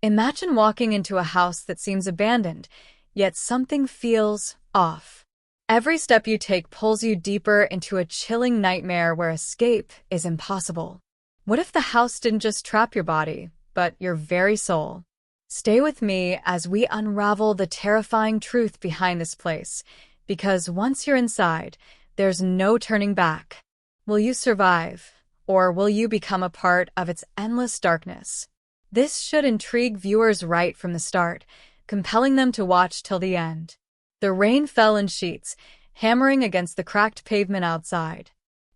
Imagine walking into a house that seems abandoned, yet something feels off. Every step you take pulls you deeper into a chilling nightmare where escape is impossible. What if the house didn't just trap your body, but your very soul? Stay with me as we unravel the terrifying truth behind this place, because once you're inside, there's no turning back. Will you survive, or will you become a part of its endless darkness? This should intrigue viewers right from the start, compelling them to watch till the end. The rain fell in sheets, hammering against the cracked pavement outside.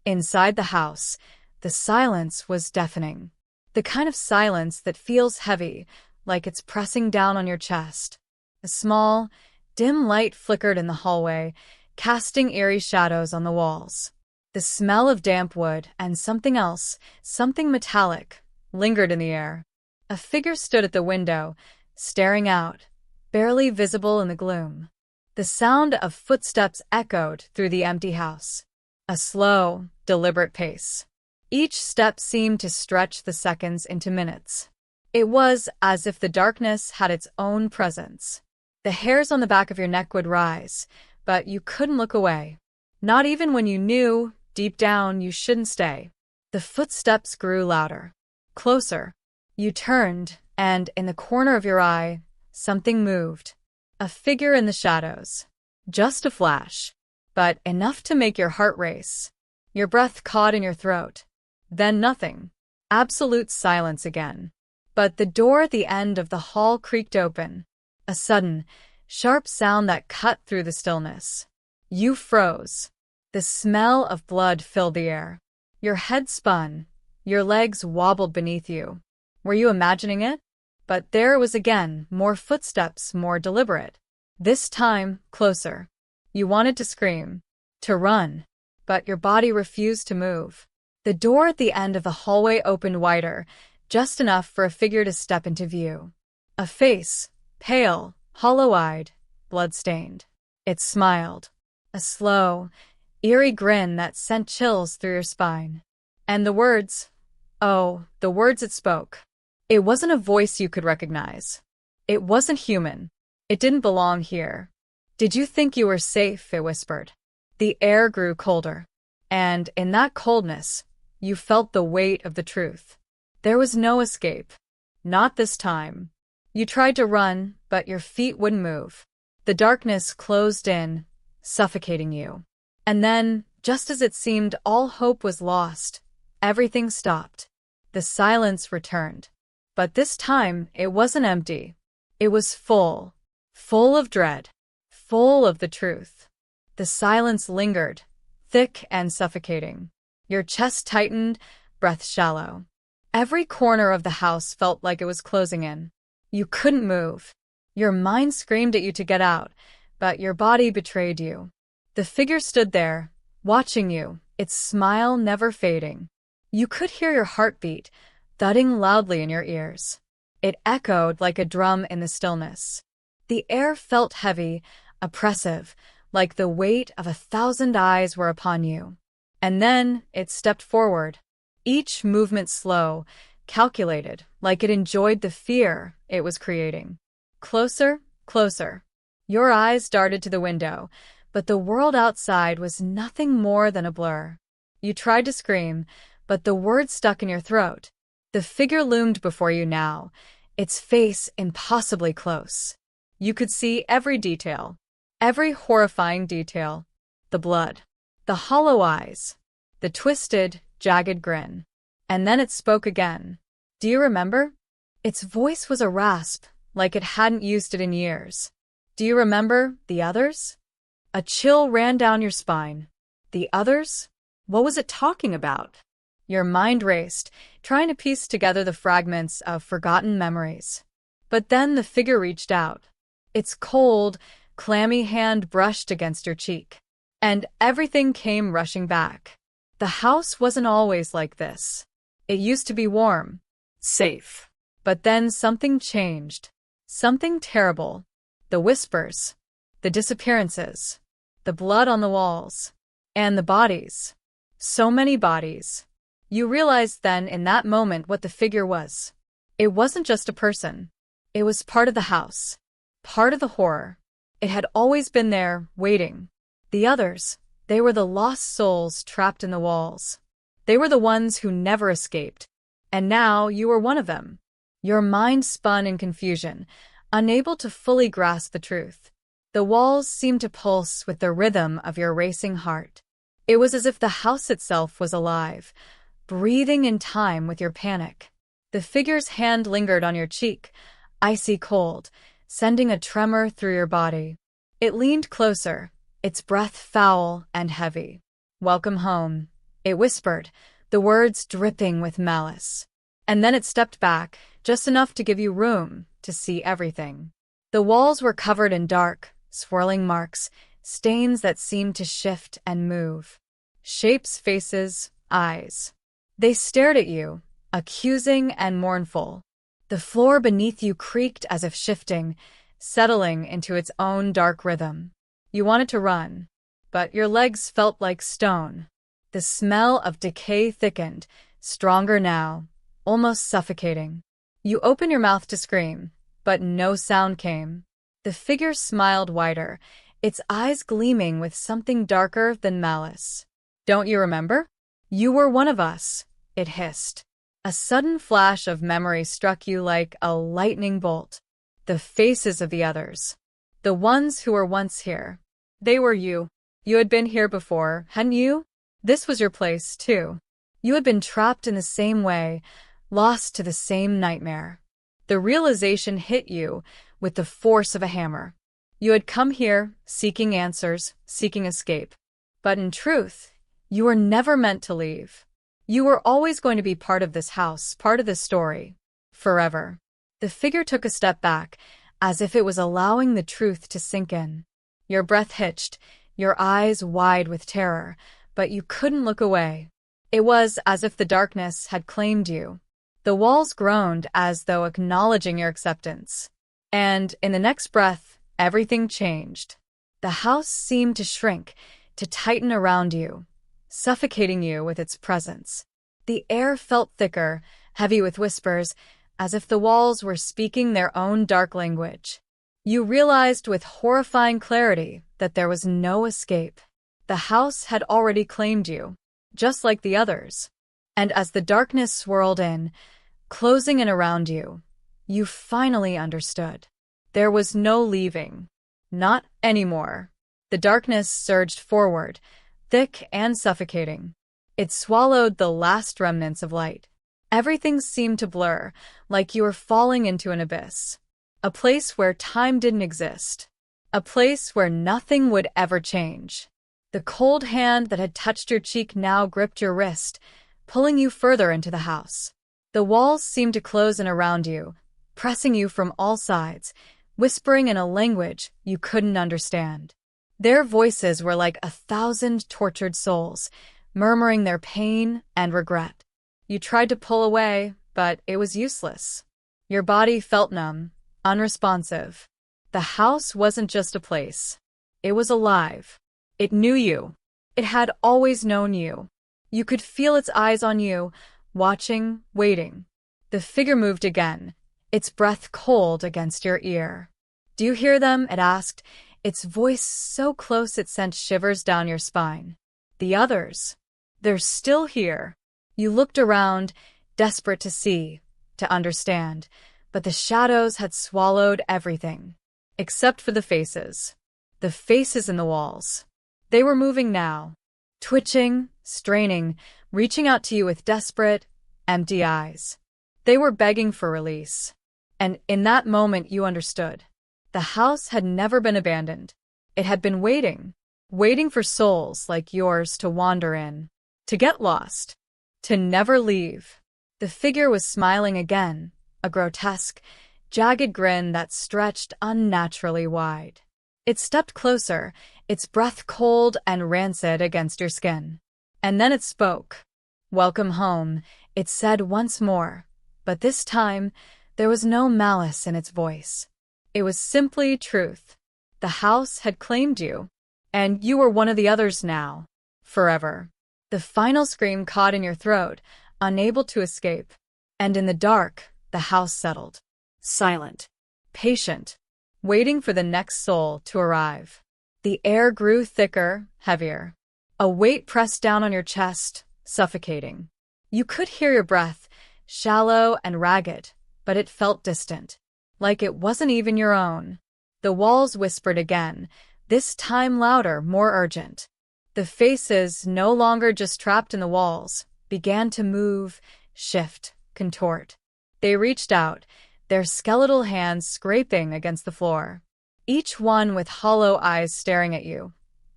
Inside the house, the silence was deafening. The kind of silence that feels heavy, like it's pressing down on your chest. A small, dim light flickered in the hallway, casting eerie shadows on the walls. The smell of damp wood and something else, something metallic, lingered in the air. A figure stood at the window, staring out, barely visible in the gloom. The sound of footsteps echoed through the empty house. A slow, deliberate pace. Each step seemed to stretch the seconds into minutes. It was as if the darkness had its own presence. The hairs on the back of your neck would rise, but you couldn't look away. Not even when you knew, deep down, you shouldn't stay. The footsteps grew louder. Closer. You turned, and in the corner of your eye, something moved. A figure in the shadows. Just a flash, but enough to make your heart race. Your breath caught in your throat. Then nothing. Absolute silence again. But the door at the end of the hall creaked open. A sudden, sharp sound that cut through the stillness. You froze. The smell of blood filled the air. Your head spun. Your legs wobbled beneath you. Were you imagining it? But there it was again, more footsteps, more deliberate. This time, closer. You wanted to scream, to run, but your body refused to move. The door at the end of the hallway opened wider, just enough for a figure to step into view. A face, pale, hollow-eyed, blood-stained. It smiled. A slow, eerie grin that sent chills through your spine. And the words, oh, the words it spoke. It wasn't a voice you could recognize. It wasn't human. It didn't belong here. Did you think you were safe? It whispered. The air grew colder. And in that coldness, you felt the weight of the truth. There was no escape. Not this time. You tried to run, but your feet wouldn't move. The darkness closed in, suffocating you. And then, just as it seemed all hope was lost, everything stopped. The silence returned. But this time, it wasn't empty. It was full. Full of dread. Full of the truth. The silence lingered, thick and suffocating. Your chest tightened, breath shallow. Every corner of the house felt like it was closing in. You couldn't move. Your mind screamed at you to get out, but your body betrayed you. The figure stood there, watching you, its smile never fading. You could hear your heartbeat, thudding loudly in your ears. It echoed like a drum in the stillness. The air felt heavy, oppressive, like the weight of 1,000 eyes were upon you. And then it stepped forward. Each movement slow, calculated, like it enjoyed the fear it was creating. Closer, closer. Your eyes darted to the window, but the world outside was nothing more than a blur. You tried to scream, but the words stuck in your throat. The figure loomed before you now, its face impossibly close. You could see every detail, every horrifying detail. The blood, the hollow eyes, the twisted, jagged grin. And then it spoke again. Do you remember? Its voice was a rasp, like it hadn't used it in years. Do you remember the others? A chill ran down your spine. The others? What was it talking about? Your mind raced, trying to piece together the fragments of forgotten memories. But then the figure reached out. Its cold, clammy hand brushed against your cheek. And everything came rushing back. The house wasn't always like this. It used to be warm, safe. But then something changed. Something terrible. The whispers. The disappearances. The blood on the walls. And the bodies. So many bodies. You realized then in that moment what the figure was. It wasn't just a person. It was part of the house, part of the horror. It had always been there, waiting. The others, they were the lost souls trapped in the walls. They were the ones who never escaped. And now you were one of them. Your mind spun in confusion, unable to fully grasp the truth. The walls seemed to pulse with the rhythm of your racing heart. It was as if the house itself was alive, breathing in time with your panic. The figure's hand lingered on your cheek, icy cold, sending a tremor through your body. It leaned closer, its breath foul and heavy. "Welcome home," it whispered, the words dripping with malice. And then it stepped back, just enough to give you room to see everything. The walls were covered in dark, swirling marks, stains that seemed to shift and move. Shapes, faces, eyes. They stared at you, accusing and mournful. The floor beneath you creaked as if shifting, settling into its own dark rhythm. You wanted to run, but your legs felt like stone. The smell of decay thickened, stronger now, almost suffocating. You opened your mouth to scream, but no sound came. The figure smiled wider, its eyes gleaming with something darker than malice. "Don't you remember? You were one of us," it hissed. A sudden flash of memory struck you like a lightning bolt. The faces of the others. The ones who were once here. They were you. You had been here before, hadn't you? This was your place, too. You had been trapped in the same way, lost to the same nightmare. The realization hit you with the force of a hammer. You had come here, seeking answers, seeking escape. But in truth, you were never meant to leave. You were always going to be part of this house, part of this story. Forever. The figure took a step back, as if it was allowing the truth to sink in. Your breath hitched, your eyes wide with terror, but you couldn't look away. It was as if the darkness had claimed you. The walls groaned as though acknowledging your acceptance. And in the next breath, everything changed. The house seemed to shrink, to tighten around you, suffocating you with its presence. The air felt thicker, heavy with whispers, as if the walls were speaking their own dark language. You realized with horrifying clarity that there was no escape. The house had already claimed you, just like the others. And as the darkness swirled in, closing in around you, you finally understood. There was no leaving. Not anymore. The darkness surged forward, thick and suffocating. It swallowed the last remnants of light. Everything seemed to blur, like you were falling into an abyss. A place where time didn't exist. A place where nothing would ever change. The cold hand that had touched your cheek now gripped your wrist, pulling you further into the house. The walls seemed to close in around you, pressing you from all sides, whispering in a language you couldn't understand. Their voices were like 1,000 tortured souls, murmuring their pain and regret. You tried to pull away, but it was useless. Your body felt numb, unresponsive. The house wasn't just a place. It was alive. It knew you. It had always known you. You could feel its eyes on you, watching, waiting. The figure moved again, its breath cold against your ear. "Do you hear them?" it asked, its voice so close it sent shivers down your spine. "The others. They're still here." You looked around, desperate to see, to understand, but the shadows had swallowed everything, except for the faces. The faces in the walls. They were moving now, twitching, straining, reaching out to you with desperate, empty eyes. They were begging for release. And in that moment you understood. The house had never been abandoned. It had been waiting, waiting for souls like yours to wander in, to get lost, to never leave. The figure was smiling again, a grotesque, jagged grin that stretched unnaturally wide. It stepped closer, its breath cold and rancid against your skin. And then it spoke. "Welcome home," it said once more, but this time there was no malice in its voice. It was simply truth. The house had claimed you, and you were one of the others now, forever. The final scream caught in your throat, unable to escape. And in the dark, the house settled. Silent. patient, waiting for the next soul to arrive. The air grew thicker, heavier. A weight pressed down on your chest, suffocating. You could hear your breath, shallow and ragged, but it felt distant, like it wasn't even your own. The walls whispered again, this time louder, more urgent. The faces, no longer just trapped in the walls, began to move, shift, contort. They reached out, their skeletal hands scraping against the floor, each one with hollow eyes staring at you,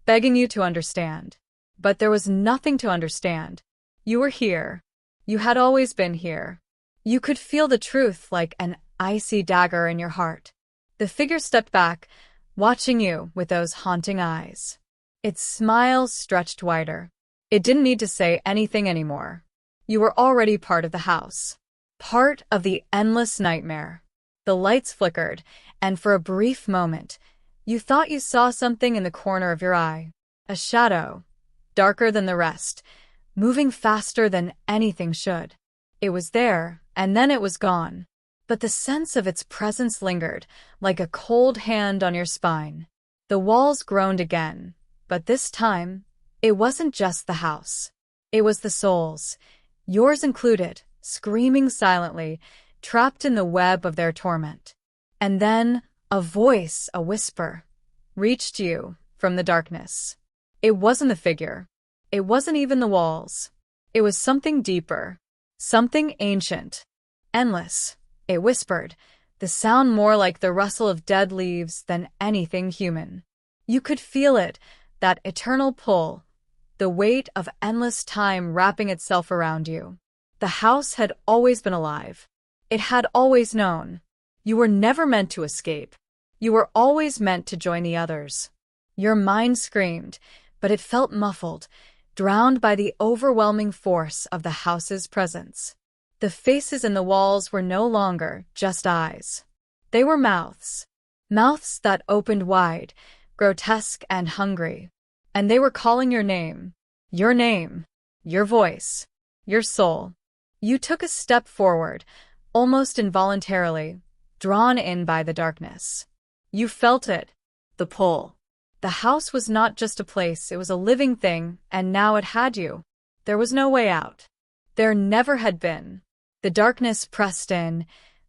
begging you to understand. But there was nothing to understand. You were here. You had always been here. You could feel the truth like an icy dagger in your heart. The figure stepped back, watching you with those haunting eyes. Its smile stretched wider. It didn't need to say anything anymore. You were already part of the house. Part of the endless nightmare. The lights flickered, and for a brief moment, you thought you saw something in the corner of your eye. A shadow, darker than the rest, moving faster than anything should. It was there, and then it was gone. But the sense of its presence lingered, like a cold hand on your spine. The walls groaned again, but this time, it wasn't just the house. It was the souls, yours included, screaming silently, trapped in the web of their torment. And then, a voice, a whisper, reached you from the darkness. It wasn't the figure. It wasn't even the walls. It was something deeper, something ancient, endless. It whispered, the sound more like the rustle of dead leaves than anything human. You could feel it, that eternal pull, the weight of endless time wrapping itself around you. The house had always been alive. It had always known. You were never meant to escape. You were always meant to join the others. Your mind screamed, but it felt muffled, drowned by the overwhelming force of the house's presence. The faces in the walls were no longer just eyes. They were mouths. Mouths that opened wide, grotesque and hungry. And they were calling your name, your voice, your soul. You took a step forward, almost involuntarily, drawn in by the darkness. You felt it, the pull. The house was not just a place, it was a living thing, and now it had you. There was no way out. There never had been. The darkness pressed in,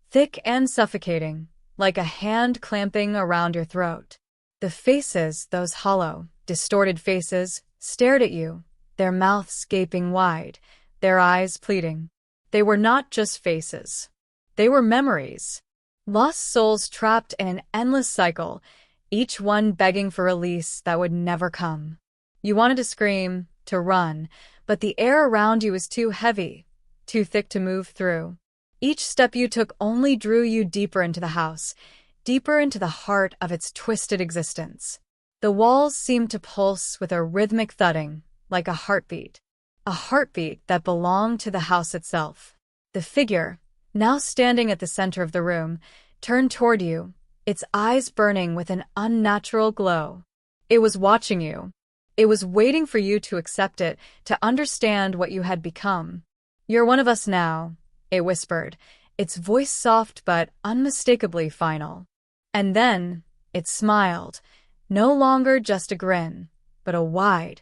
thick and suffocating, like a hand clamping around your throat. The faces, those hollow, distorted faces, stared at you, their mouths gaping wide, their eyes pleading. They were not just faces. They were memories. Lost souls trapped in an endless cycle, each one begging for release that would never come. You wanted to scream, to run, but the air around you was too heavy, too thick to move through. Each step you took only drew you deeper into the house, deeper into the heart of its twisted existence. The walls seemed to pulse with a rhythmic thudding, like a heartbeat that belonged to the house itself. The figure, now standing at the center of the room, turned toward you, its eyes burning with an unnatural glow. It was watching you. It was waiting for you to accept it, to understand what you had become. "You're one of us now," it whispered, its voice soft but unmistakably final. And then, it smiled, no longer just a grin, but a wide,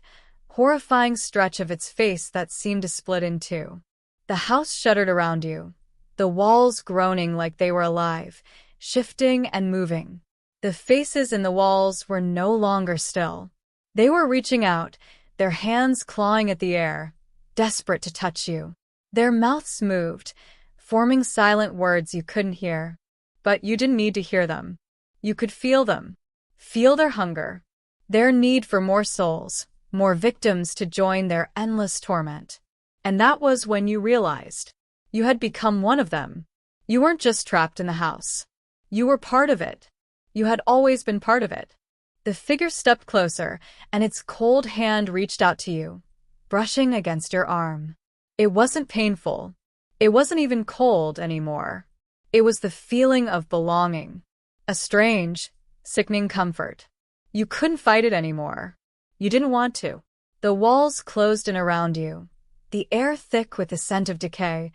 horrifying stretch of its face that seemed to split in two. The house shuddered around you, the walls groaning like they were alive, shifting and moving. The faces in the walls were no longer still. They were reaching out, their hands clawing at the air, desperate to touch you. Their mouths moved, forming silent words you couldn't hear. But you didn't need to hear them. You could feel them. Feel their hunger. Their need for more souls, more victims to join their endless torment. And that was when you realized. You had become one of them. You weren't just trapped in the house. You were part of it. You had always been part of it. The figure stepped closer, and its cold hand reached out to you, brushing against your arm. It wasn't painful. It wasn't even cold anymore. It was the feeling of belonging. A strange, sickening comfort. You couldn't fight it anymore. You didn't want to. The walls closed in around you, the air thick with the scent of decay,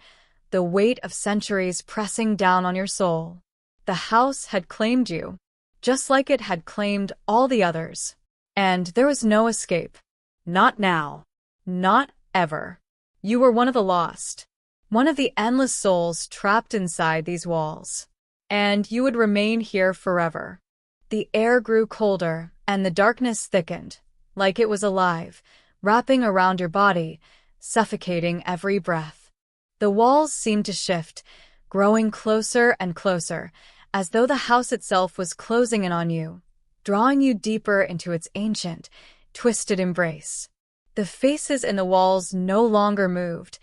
the weight of centuries pressing down on your soul. The house had claimed you, just like it had claimed all the others. And there was no escape. Not now. Not ever. You were one of the lost. One of the endless souls trapped inside these walls. And you would remain here forever. The air grew colder, and the darkness thickened, like it was alive, wrapping around your body, suffocating every breath. The walls seemed to shift, growing closer and closer, as though the house itself was closing in on you, drawing you deeper into its ancient, twisted embrace. The faces in the walls no longer moved.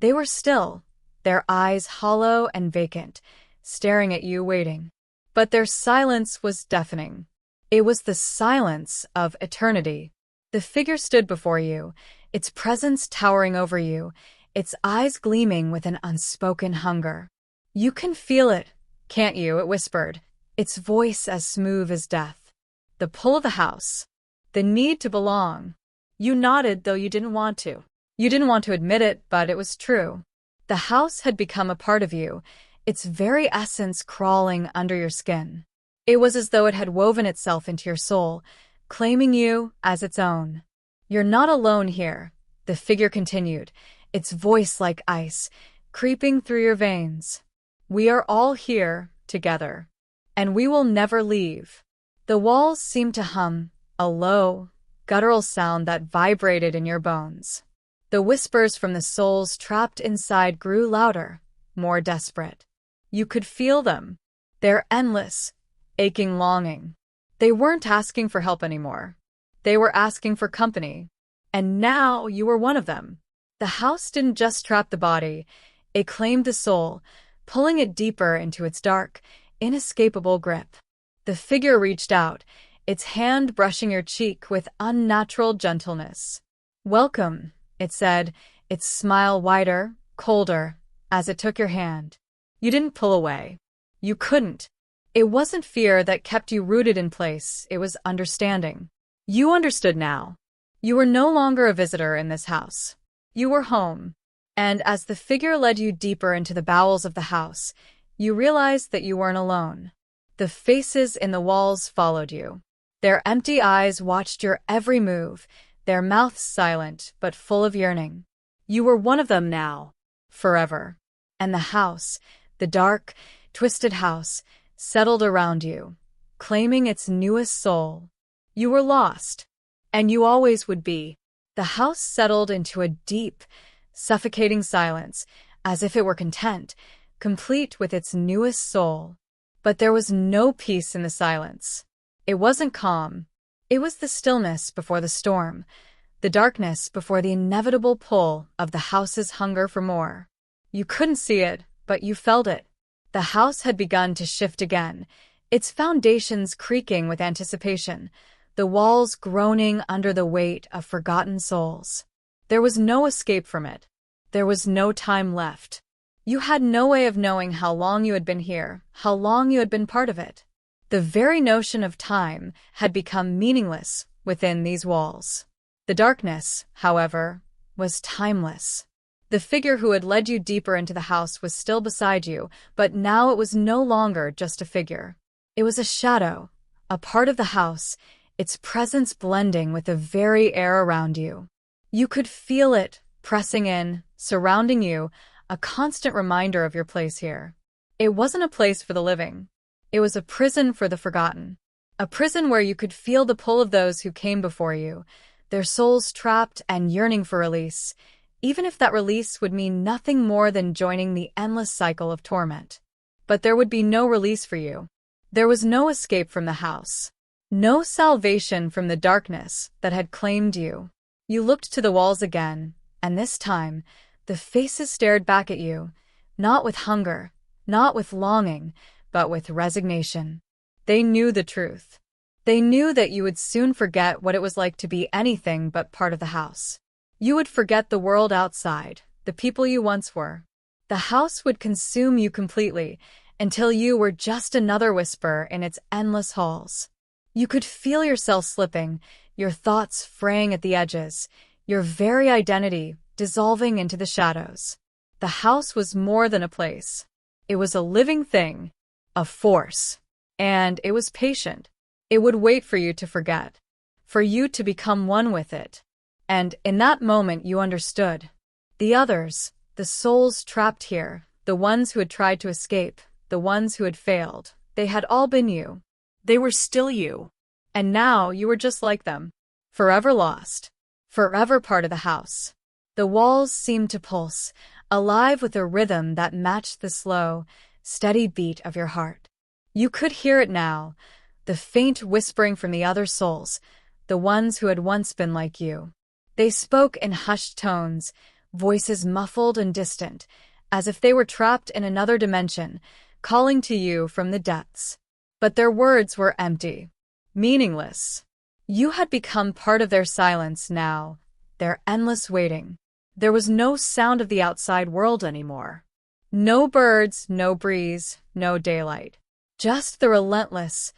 They were still, their eyes hollow and vacant, staring at you waiting. But their silence was deafening. It was the silence of eternity. The figure stood before you, its presence towering over you, its eyes gleaming with an unspoken hunger. "You can feel it, can't you?" it whispered, its voice as smooth as death. "The pull of the house. The need to belong." You nodded, though you didn't want to. You didn't want to admit it, but it was true. The house had become a part of you, its very essence crawling under your skin. It was as though it had woven itself into your soul, claiming you as its own. "You're not alone here," the figure continued, its voice like ice, creeping through your veins. "We are all here, together. And we will never leave." The walls seemed to hum, a low, guttural sound that vibrated in your bones. The whispers from the souls trapped inside grew louder, more desperate. You could feel them. Their endless, aching longing. They weren't asking for help anymore. They were asking for company. And now you were one of them. The house didn't just trap the body, it claimed the soul, pulling it deeper into its dark, inescapable grip. The figure reached out, its hand brushing your cheek with unnatural gentleness. "Welcome," it said, its smile wider, colder, as it took your hand. You didn't pull away. You couldn't. It wasn't fear that kept you rooted in place, it was understanding. You understood now. You were no longer a visitor in this house. You were home. And as the figure led you deeper into the bowels of the house, you realized that you weren't alone. The faces in the walls followed you. Their empty eyes watched your every move, their mouths silent but full of yearning. You were one of them now. Forever. And the house, the dark, twisted house, settled around you, claiming its newest soul. You were lost. And you always would be. The house settled into a deep, suffocating silence, as if it were content, complete with its newest soul. But there was no peace in the silence. It wasn't calm. It was the stillness before the storm, the darkness before the inevitable pull of the house's hunger for more. You couldn't see it, but you felt it. The house had begun to shift again, its foundations creaking with anticipation, the walls groaning under the weight of forgotten souls. There was no escape from it. There was no time left. You had no way of knowing how long you had been here, how long you had been part of it. The very notion of time had become meaningless within these walls. The darkness, however, was timeless. The figure who had led you deeper into the house was still beside you, but now it was no longer just a figure. It was a shadow, a part of the house, its presence blending with the very air around you. You could feel it, pressing in, surrounding you, a constant reminder of your place here. It wasn't a place for the living. It was a prison for the forgotten. A prison where you could feel the pull of those who came before you, their souls trapped and yearning for release, even if that release would mean nothing more than joining the endless cycle of torment. But there would be no release for you. There was no escape from the house. No salvation from the darkness that had claimed you. You looked to the walls again, and this time, the faces stared back at you, not with hunger, not with longing, but with resignation. They knew the truth. They knew that you would soon forget what it was like to be anything but part of the house. You would forget the world outside, the people you once were. The house would consume you completely, until you were just another whisper in its endless halls. You could feel yourself slipping, your thoughts fraying at the edges, your very identity dissolving into the shadows. The house was more than a place. It was a living thing. a force. And it was patient. It would wait for you to forget, for you to become one with it. And in that moment you understood. The others, the souls trapped here, the ones who had tried to escape, the ones who had failed, they had all been you. They were still you. And now you were just like them. Forever lost. Forever part of the house. The walls seemed to pulse, alive with a rhythm that matched the slow, steady beat of your heart. You could hear it now, the faint whispering from the other souls, the ones who had once been like you. They spoke in hushed tones, voices muffled and distant, as if they were trapped in another dimension, calling to you from the depths. But their words were empty, meaningless. You had become part of their silence now, their endless waiting. There was no sound of the outside world anymore. No birds, no breeze, no daylight. Just the relentless,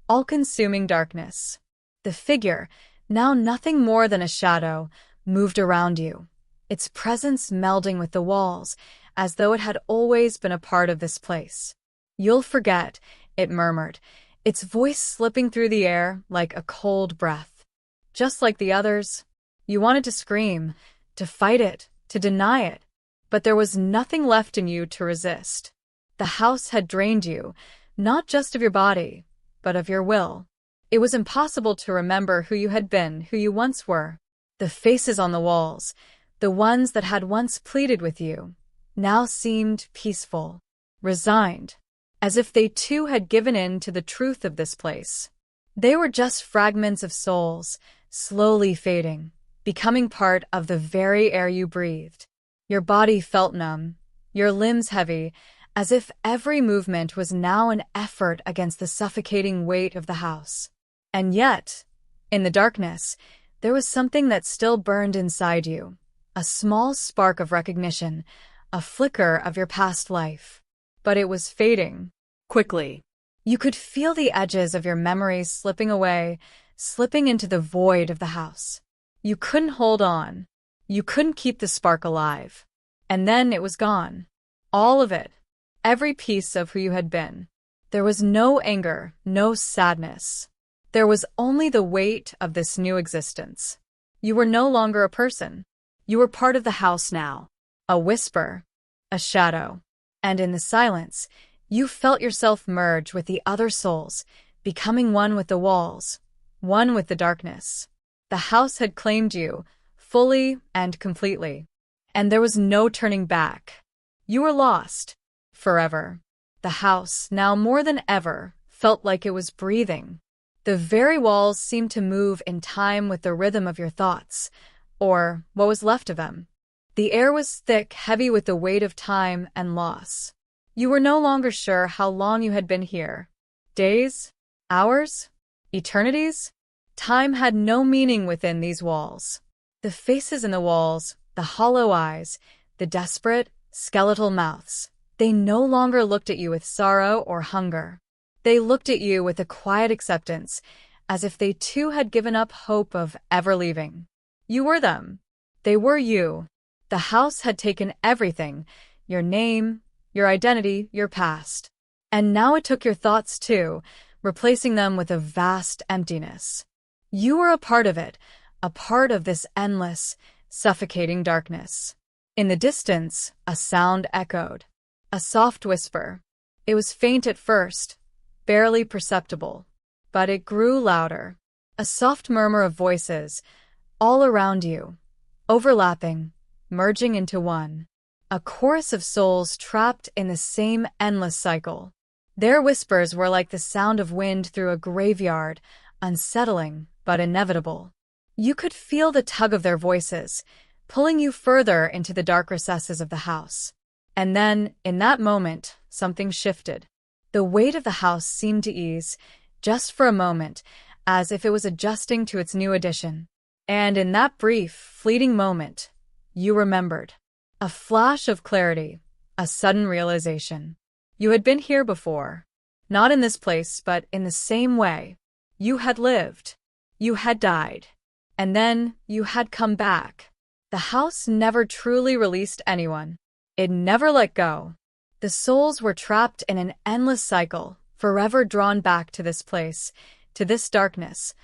all-consuming darkness. The figure, now nothing more than a shadow, moved around you, its presence melding with the walls, as though it had always been a part of this place. "You'll forget," it murmured, its voice slipping through the air like a cold breath. Just like the others, you wanted to scream, to fight it, to deny it, but there was nothing left in you to resist. The house had drained you, not just of your body, but of your will. It was impossible to remember who you had been, who you once were. The faces on the walls, the ones that had once pleaded with you, now seemed peaceful, resigned, as if they too had given in to the truth of this place. They were just fragments of souls, slowly fading, becoming part of the very air you breathed. Your body felt numb, your limbs heavy, as if every movement was now an effort against the suffocating weight of the house. And yet, in the darkness, there was something that still burned inside you, a small spark of recognition, a flicker of your past life. But it was fading, quickly. You could feel the edges of your memories slipping away, slipping into the void of the house. You couldn't hold on. You couldn't keep the spark alive. And then it was gone. All of it. Every piece of who you had been. There was no anger, no sadness. There was only the weight of this new existence. You were no longer a person. You were part of the house now. A whisper, a shadow. And in the silence, you felt yourself merge with the other souls, becoming one with the walls, one with the darkness. The house had claimed you, fully and completely. And there was no turning back. You were lost. Forever. The house, now more than ever, felt like it was breathing. The very walls seemed to move in time with the rhythm of your thoughts, or what was left of them. The air was thick, heavy with the weight of time and loss. You were no longer sure how long you had been here. Days? Hours? Eternities? Time had no meaning within these walls. The faces in the walls, the hollow eyes, the desperate, skeletal mouths, they no longer looked at you with sorrow or hunger. They looked at you with a quiet acceptance, as if they too had given up hope of ever leaving. You were them. They were you. The house had taken everything, your name, your identity, your past. And now it took your thoughts too, replacing them with a vast emptiness. You were a part of it, a part of this endless, suffocating darkness. In the distance, a sound echoed. A soft whisper. It was faint at first, barely perceptible, but it grew louder. A soft murmur of voices, all around you, overlapping, merging into one. A chorus of souls trapped in the same endless cycle. Their whispers were like the sound of wind through a graveyard, unsettling but inevitable. You could feel the tug of their voices, pulling you further into the dark recesses of the house. And then, in that moment, something shifted. The weight of the house seemed to ease, just for a moment, as if it was adjusting to its new addition. And in that brief, fleeting moment, you remembered. A flash of clarity, a sudden realization. You had been here before. Not in this place, but in the same way. You had lived. You had died. And then you had come back. The house never truly released anyone. It never let go. The souls were trapped in an endless cycle, forever drawn back to this place, to this darkness,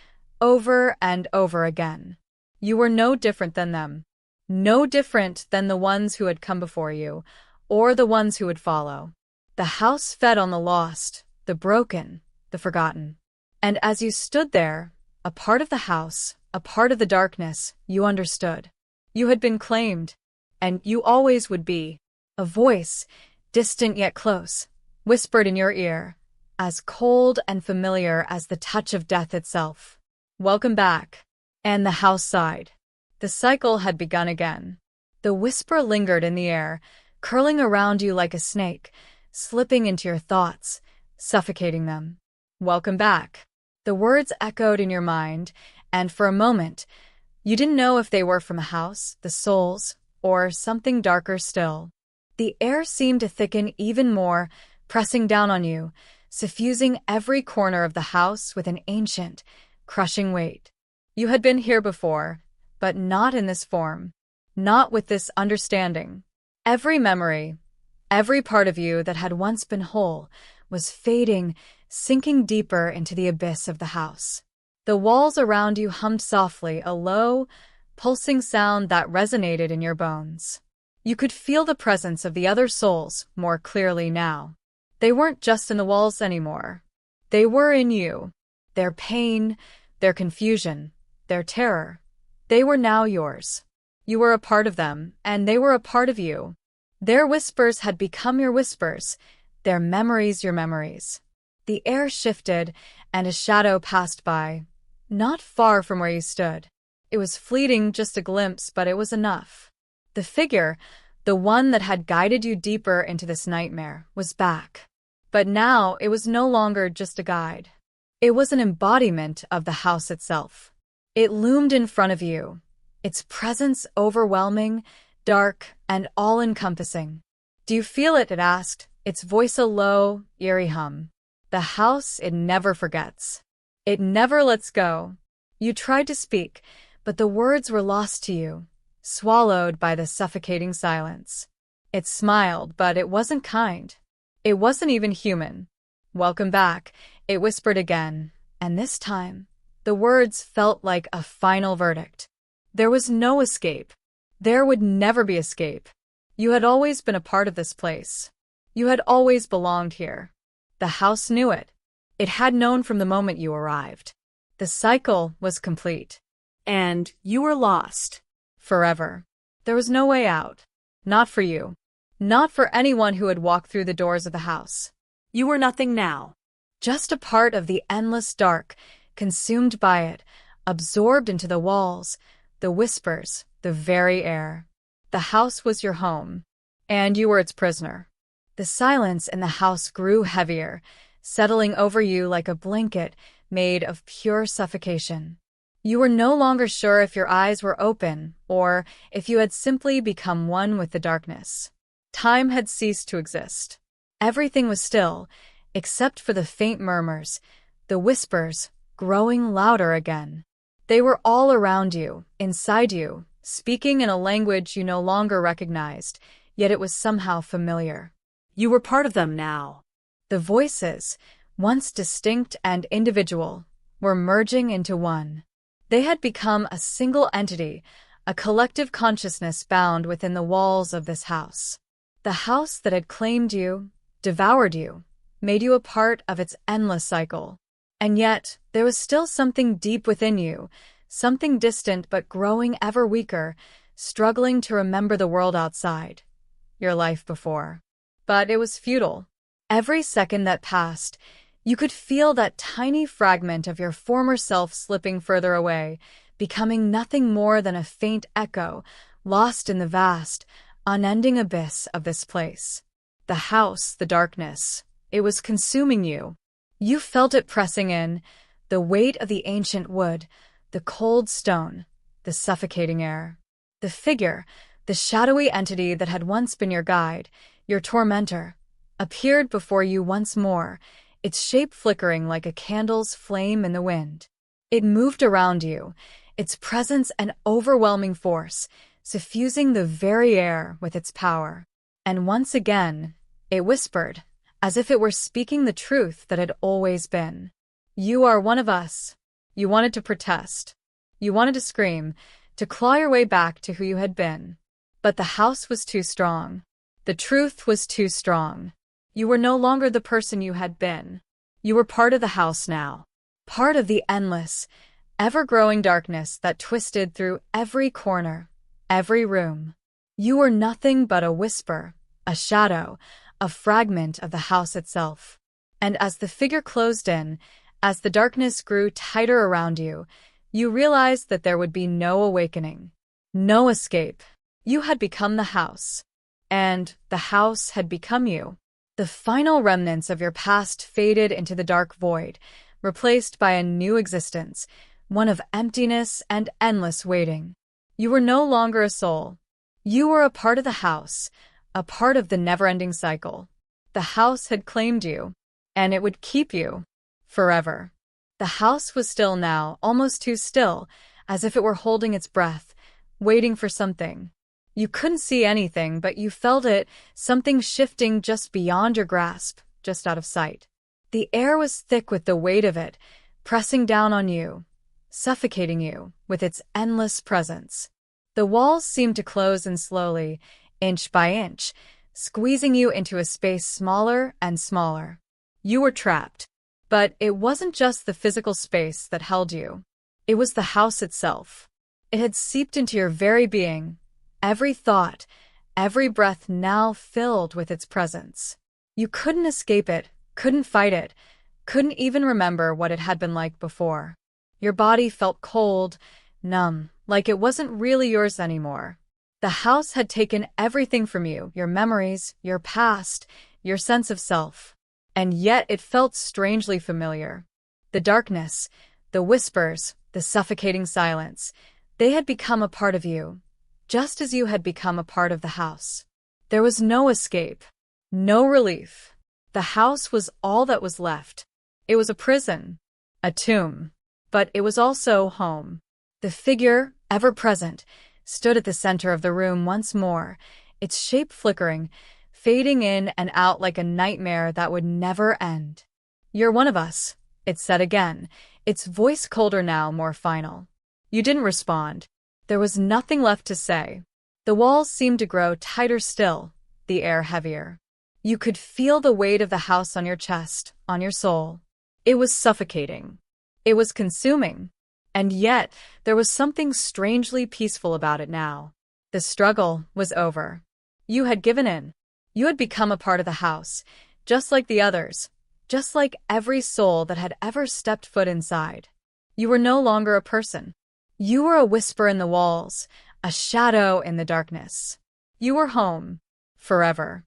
over and over again. You were no different than them. No different than the ones who had come before you, or the ones who would follow. The house fed on the lost, the broken, the forgotten. And as you stood there, a part of the house, a part of the darkness, you understood. You had been claimed, and you always would be. A voice, distant yet close, whispered in your ear, as cold and familiar as the touch of death itself. Welcome back. And the house sighed. The cycle had begun again. The whisper lingered in the air, curling around you like a snake, slipping into your thoughts, suffocating them. Welcome back. The words echoed in your mind, and for a moment, you didn't know if they were from the house, the souls, or something darker still. The air seemed to thicken even more, pressing down on you, suffusing every corner of the house with an ancient, crushing weight. You had been here before, but not in this form, not with this understanding. Every memory, every part of you that had once been whole, was fading, sinking deeper into the abyss of the house. The walls around you hummed softly, a low, pulsing sound that resonated in your bones. You could feel the presence of the other souls more clearly now. They weren't just in the walls anymore. They were in you. Their pain, their confusion, their terror. They were now yours. You were a part of them, and they were a part of you. Their whispers had become your whispers, their memories your memories. The air shifted, and a shadow passed by, not far from where you stood. It was fleeting, just a glimpse, but it was enough. The figure, the one that had guided you deeper into this nightmare, was back. But now it was no longer just a guide. It was an embodiment of the house itself. It loomed in front of you, its presence overwhelming, dark, and all-encompassing. Do you feel it? It asked, its voice a low, eerie hum. The house, it never forgets. It never lets go. You tried to speak, but the words were lost to you, swallowed by the suffocating silence. It smiled, but it wasn't kind. It wasn't even human. Welcome back, it whispered again, and this time, the words felt like a final verdict. There was no escape. There would never be escape. You had always been a part of this place. You had always belonged here. The house knew it. It had known from the moment you arrived. The cycle was complete. And you were lost. Forever. There was no way out. Not for you. Not for anyone who had walked through the doors of the house. You were nothing now. Just a part of the endless dark, consumed by it, absorbed into the walls, the whispers, the very air. The house was your home, and you were its prisoner. The silence in the house grew heavier, settling over you like a blanket made of pure suffocation. You were no longer sure if your eyes were open or if you had simply become one with the darkness. Time had ceased to exist. Everything was still, except for the faint murmurs, the whispers, growing louder again. They were all around you, inside you, speaking in a language you no longer recognized, yet it was somehow familiar. You were part of them now. The voices, once distinct and individual, were merging into one. They had become a single entity, a collective consciousness bound within the walls of this house. The house that had claimed you, devoured you, made you a part of its endless cycle. And yet, there was still something deep within you, something distant but growing ever weaker, struggling to remember the world outside, your life before. But it was futile. Every second that passed, you could feel that tiny fragment of your former self slipping further away, becoming nothing more than a faint echo, lost in the vast, unending abyss of this place. The house, the darkness, it was consuming you. You felt it pressing in, the weight of the ancient wood, the cold stone, the suffocating air. The figure, the shadowy entity that had once been your guide, your tormentor, appeared before you once more, its shape flickering like a candle's flame in the wind. It moved around you, its presence an overwhelming force, suffusing the very air with its power. And once again, It whispered, as if it were speaking the truth that had always been. You are one of us. You wanted to protest. You wanted to scream, to claw your way back to who you had been. But the house was too strong. The truth was too strong. You were no longer the person you had been. You were part of the house now. Part of the endless, ever-growing darkness that twisted through every corner, every room. You were nothing but a whisper, a shadow, a fragment of the house itself. And as the figure closed in, as the darkness grew tighter around you, you realized that there would be no awakening, no escape. You had become the house, and the house had become you. The final remnants of your past faded into the dark void, replaced by a new existence, one of emptiness and endless waiting. You were no longer a soul. You were a part of the house, a part of the never-ending cycle. The house had claimed you, and it would keep you forever. The house was still now, almost too still, as if it were holding its breath, waiting for something. You couldn't see anything, but you felt it, something shifting just beyond your grasp, just out of sight. The air was thick with the weight of it, pressing down on you, suffocating you with its endless presence. The walls seemed to close in slowly, inch by inch, squeezing you into a space smaller and smaller. You were trapped. But it wasn't just the physical space that held you. It was the house itself. It had seeped into your very being, every thought, every breath now filled with its presence. You couldn't escape it, couldn't fight it, couldn't even remember what it had been like before. Your body felt cold, numb, like it wasn't really yours anymore. The house had taken everything from you, your memories, your past, your sense of self. And yet it felt strangely familiar. The darkness, the whispers, the suffocating silence, they had become a part of you, just as you had become a part of the house. There was no escape, no relief. The house was all that was left. It was a prison, a tomb, but it was also home. The figure, ever present, stood at the center of the room once more, its shape flickering, fading in and out like a nightmare that would never end. You're one of us, it said again, its voice colder now, more final. You didn't respond. There was nothing left to say. The walls seemed to grow tighter still, the air heavier. You could feel the weight of the house on your chest, on your soul. It was suffocating. It was consuming. And yet, there was something strangely peaceful about it now. The struggle was over. You had given in. You had become a part of the house, just like the others, just like every soul that had ever stepped foot inside. You were no longer a person. You were a whisper in the walls, a shadow in the darkness. You were home, forever.